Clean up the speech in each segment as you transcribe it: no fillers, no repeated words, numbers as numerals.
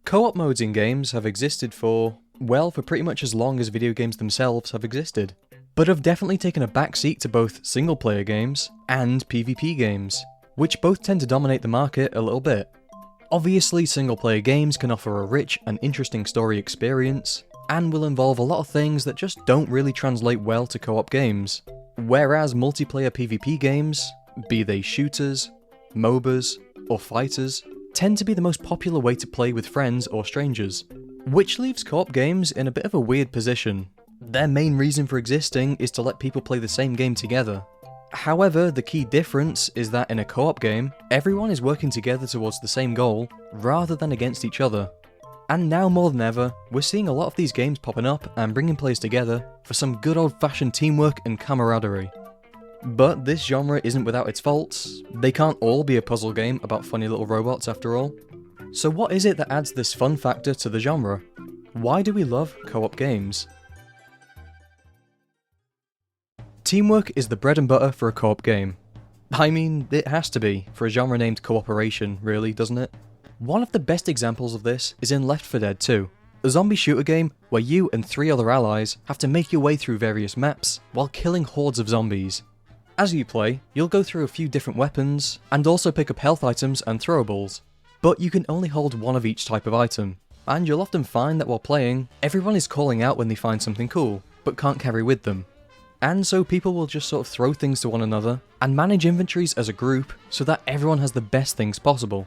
Co-op modes in games have existed for pretty much as long as video games themselves have existed, but have definitely taken a backseat to both single-player games and PvP games, which both tend to dominate the market a little bit. Obviously, single-player games can offer a rich and interesting story experience, and will involve a lot of things that just don't really translate well to co-op games, whereas multiplayer PvP games, be they shooters, MOBAs, or fighters, tend to be the most popular way to play with friends or strangers, which leaves co-op games in a bit of a weird position. Their main reason for existing is to let people play the same game together. However, the key difference is that in a co-op game, everyone is working together towards the same goal, rather than against each other. And now more than ever, we're seeing a lot of these games popping up and bringing players together for some good old-fashioned teamwork and camaraderie. But this genre isn't without its faults. They can't all be a puzzle game about funny little robots after all. So what is it that adds this fun factor to the genre? Why do we love co-op games? Teamwork is the bread and butter for a co-op game. I mean, it has to be, for a genre named cooperation, really, doesn't it? One of the best examples of this is in Left 4 Dead 2, a zombie shooter game where you and 3 other allies have to make your way through various maps while killing hordes of zombies. As you play, you'll go through a few different weapons, and also pick up health items and throwables, but you can only hold one of each type of item, and you'll often find that while playing, everyone is calling out when they find something cool, but can't carry with them. And so people will just sort of throw things to one another, and manage inventories as a group so that everyone has the best things possible.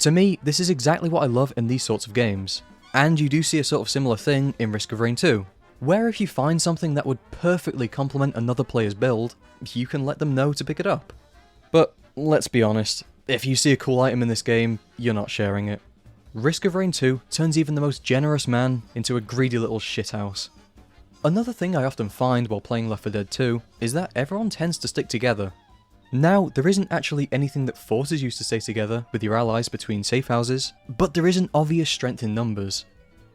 To me, this is exactly what I love in these sorts of games, and you do see a sort of similar thing in Risk of Rain 2. Where if you find something that would perfectly complement another player's build, you can let them know to pick it up. But let's be honest, if you see a cool item in this game, you're not sharing it. Risk of Rain 2 turns even the most generous man into a greedy little shithouse. Another thing I often find while playing Left 4 Dead 2 is that everyone tends to stick together. Now, there isn't actually anything that forces you to stay together with your allies between safe houses, but there is an obvious strength in numbers.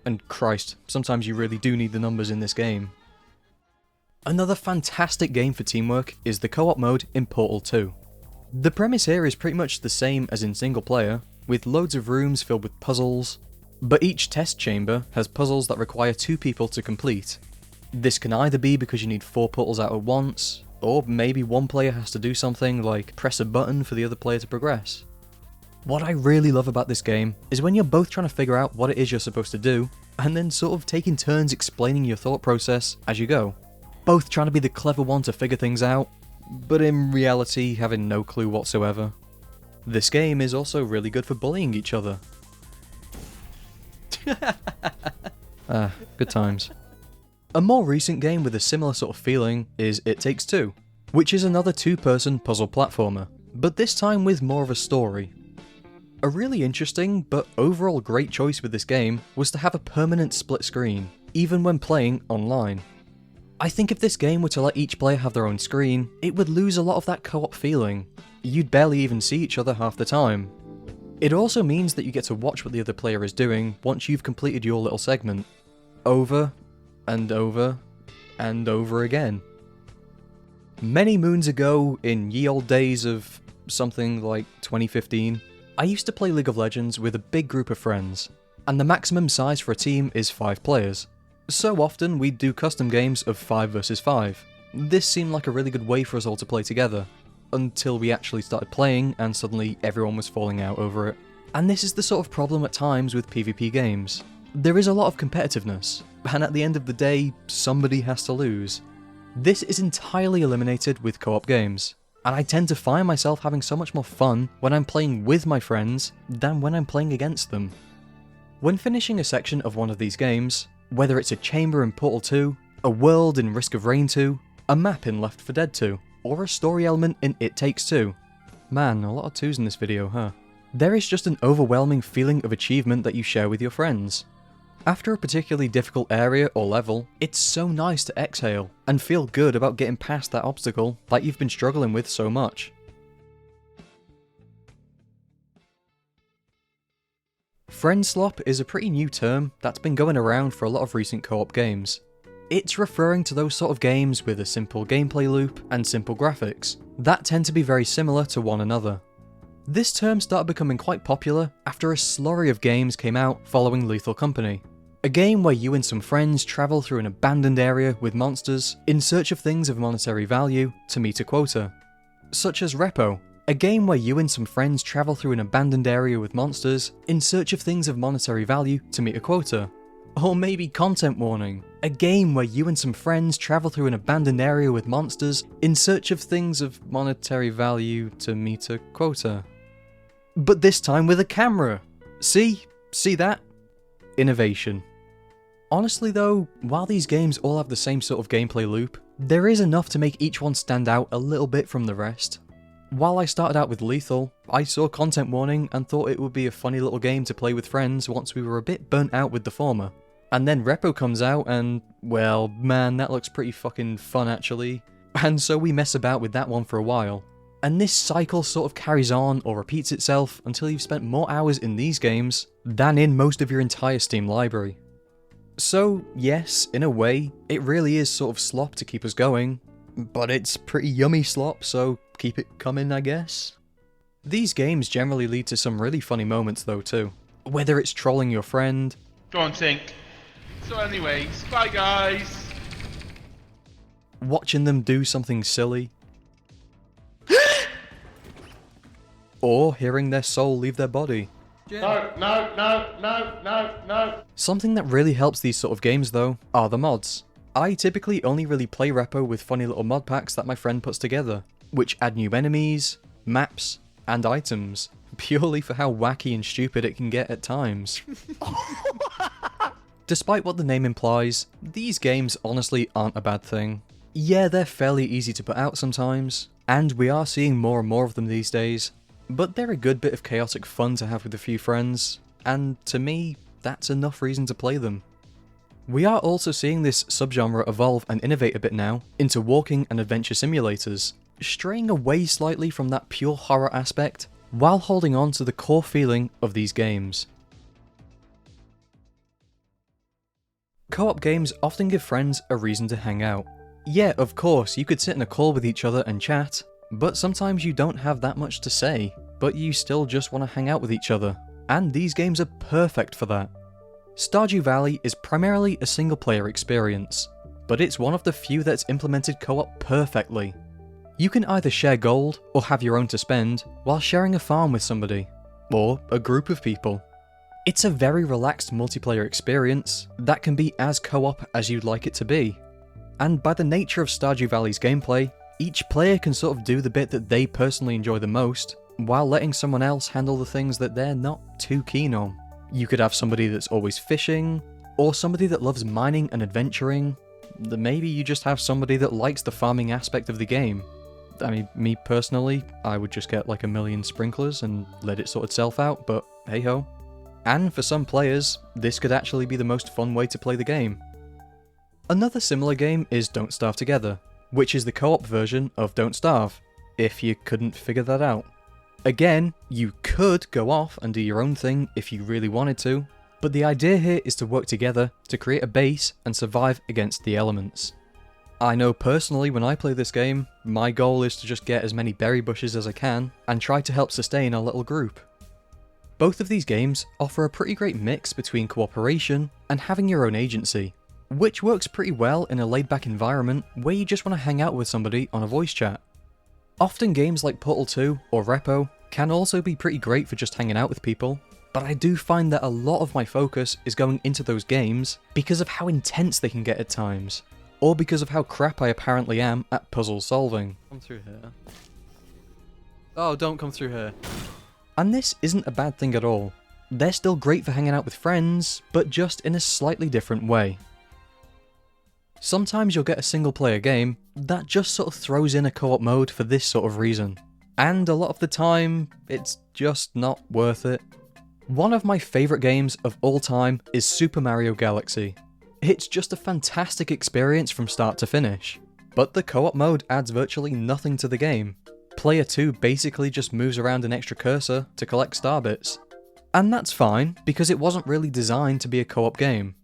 And Christ, sometimes you really do need the numbers in this game. Another fantastic game for teamwork is the co-op mode in Portal 2. The premise here is pretty much the same as in single player, with loads of rooms filled with puzzles, but each test chamber has puzzles that require 2 people to complete. This can either be because you need 4 portals out at once, or maybe one player has to do something like press a button for the other player to progress. What I really love about this game is when you're both trying to figure out what it is you're supposed to do, and then sort of taking turns explaining your thought process as you go. Both trying to be the clever one to figure things out, but in reality having no clue whatsoever. This game is also really good for bullying each other. Good times. A more recent game with a similar sort of feeling is It Takes Two, which is another 2-person puzzle platformer, but this time with more of a story. A really interesting, but overall great choice with this game was to have a permanent split screen, even when playing online. I think if this game were to let each player have their own screen, it would lose a lot of that co-op feeling. You'd barely even see each other half the time. It also means that you get to watch what the other player is doing once you've completed your little segment. Over, and over, and over again. Many moons ago, in ye old days of something like 2015, I used to play League of Legends with a big group of friends, and the maximum size for a team is 5 players. So often we'd do custom games of 5 versus 5. This seemed like a really good way for us all to play together, until we actually started playing and suddenly everyone was falling out over it. And this is the sort of problem at times with PvP games. There is a lot of competitiveness, and at the end of the day, somebody has to lose. This is entirely eliminated with co-op games, and I tend to find myself having so much more fun when I'm playing with my friends than when I'm playing against them. When finishing a section of one of these games, whether it's a chamber in Portal 2, a world in Risk of Rain 2, a map in Left 4 Dead 2, or a story element in It Takes Two. Man, a lot of 2s in this video, huh? There is just an overwhelming feeling of achievement that you share with your friends. After a particularly difficult area or level, it's so nice to exhale and feel good about getting past that obstacle that you've been struggling with so much. Friendslop is a pretty new term that's been going around for a lot of recent co-op games. It's referring to those sort of games with a simple gameplay loop and simple graphics that tend to be very similar to one another. This term started becoming quite popular after a slurry of games came out following Lethal Company. A game where you and some friends travel through an abandoned area with monsters in search of things of monetary value to meet a quota. Such as R.E.P.O, a game where you and some friends travel through an abandoned area with monsters in search of things of monetary value to meet a quota. Or maybe Content Warning, a game where you and some friends travel through an abandoned area with monsters in search of things of monetary value to meet a quota. But this time with a camera! See that? Innovation. Honestly though, while these games all have the same sort of gameplay loop, there is enough to make each one stand out a little bit from the rest. While I started out with Lethal, I saw Content Warning and thought it would be a funny little game to play with friends once we were a bit burnt out with the former. And then R.E.P.O comes out and, well, man, that looks pretty fucking fun actually. And so we mess about with that one for a while. And this cycle sort of carries on or repeats itself until you've spent more hours in these games than in most of your entire Steam library. So yes, in a way, it really is sort of slop to keep us going, but it's pretty yummy slop, so keep it coming, I guess. These games generally lead to some really funny moments though too, whether it's trolling your friend. Go on, Tink. So anyways, bye guys. Watching them do something silly. Or hearing their soul leave their body. No. Something that really helps these sort of games though, are the mods. I typically only really play R.E.P.O with funny little mod packs that my friend puts together, which add new enemies, maps, and items, purely for how wacky and stupid it can get at times. Despite what the name implies, these games honestly aren't a bad thing. Yeah, they're fairly easy to put out sometimes, and we are seeing more and more of them these days, but they're a good bit of chaotic fun to have with a few friends, and to me, that's enough reason to play them. We are also seeing this subgenre evolve and innovate a bit now into walking and adventure simulators, straying away slightly from that pure horror aspect, while holding on to the core feeling of these games. Co-op games often give friends a reason to hang out. Yeah, of course, you could sit in a call with each other and chat, but sometimes you don't have that much to say, but you still just want to hang out with each other, and these games are perfect for that. Stardew Valley is primarily a single player experience, but it's one of the few that's implemented co-op perfectly. You can either share gold or have your own to spend while sharing a farm with somebody, or a group of people. It's a very relaxed multiplayer experience that can be as co-op as you'd like it to be. And by the nature of Stardew Valley's gameplay, each player can sort of do the bit that they personally enjoy the most, while letting someone else handle the things that they're not too keen on. You could have somebody that's always fishing, or somebody that loves mining and adventuring. Maybe you just have somebody that likes the farming aspect of the game. I mean, me personally, I would just get like a million sprinklers and let it sort itself out, but hey ho. And for some players, this could actually be the most fun way to play the game. Another similar game is Don't Starve Together, which is the co-op version of Don't Starve, if you couldn't figure that out. Again, you could go off and do your own thing if you really wanted to, but the idea here is to work together to create a base and survive against the elements. I know personally when I play this game, my goal is to just get as many berry bushes as I can and try to help sustain our little group. Both of these games offer a pretty great mix between cooperation and having your own agency, which works pretty well in a laid-back environment where you just want to hang out with somebody on a voice chat. Often games like Portal 2 or R.E.P.O can also be pretty great for just hanging out with people, but I do find that a lot of my focus is going into those games because of how intense they can get at times, or because of how crap I apparently am at puzzle solving. Come through here. Oh, don't come through here. And this isn't a bad thing at all. They're still great for hanging out with friends, but just in a slightly different way. Sometimes you'll get a single player game that just sort of throws in a co-op mode for this sort of reason. And a lot of the time, it's just not worth it. One of my favourite games of all time is Super Mario Galaxy. It's just a fantastic experience from start to finish, but the co-op mode adds virtually nothing to the game. Player 2 basically just moves around an extra cursor to collect star bits. And that's fine, because it wasn't really designed to be a co-op game.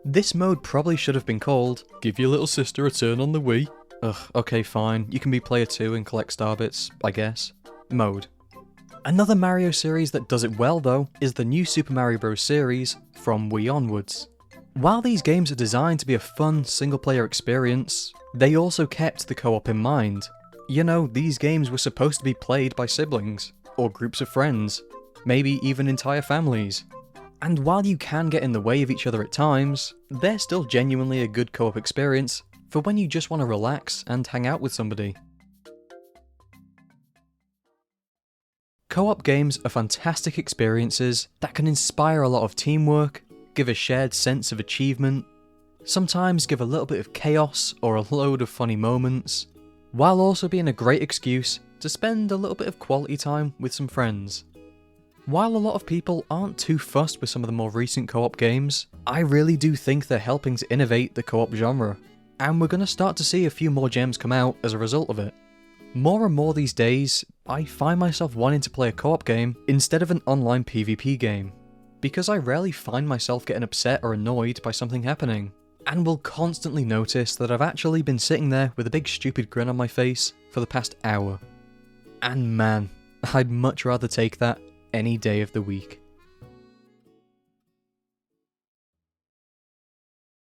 This mode probably should have been called Give Your Little Sister a Turn on the Wii. Ugh, okay fine, you can be player 2 and collect star bits, I guess. Mode. Another Mario series that does it well though is the new Super Mario Bros. Series from Wii onwards. While these games are designed to be a fun single-player experience, they also kept the co-op in mind. You know, these games were supposed to be played by siblings, or groups of friends, maybe even entire families. And while you can get in the way of each other at times, they're still genuinely a good co-op experience for when you just want to relax and hang out with somebody. Co-op games are fantastic experiences that can inspire a lot of teamwork, give a shared sense of achievement, sometimes give a little bit of chaos or a load of funny moments, while also being a great excuse to spend a little bit of quality time with some friends. While a lot of people aren't too fussed with some of the more recent co-op games, I really do think they're helping to innovate the co-op genre, and we're going to start to see a few more gems come out as a result of it. More and more these days, I find myself wanting to play a co-op game instead of an online PvP game, because I rarely find myself getting upset or annoyed by something happening, and will constantly notice that I've actually been sitting there with a big stupid grin on my face for the past hour. And man, I'd much rather take that any day of the week.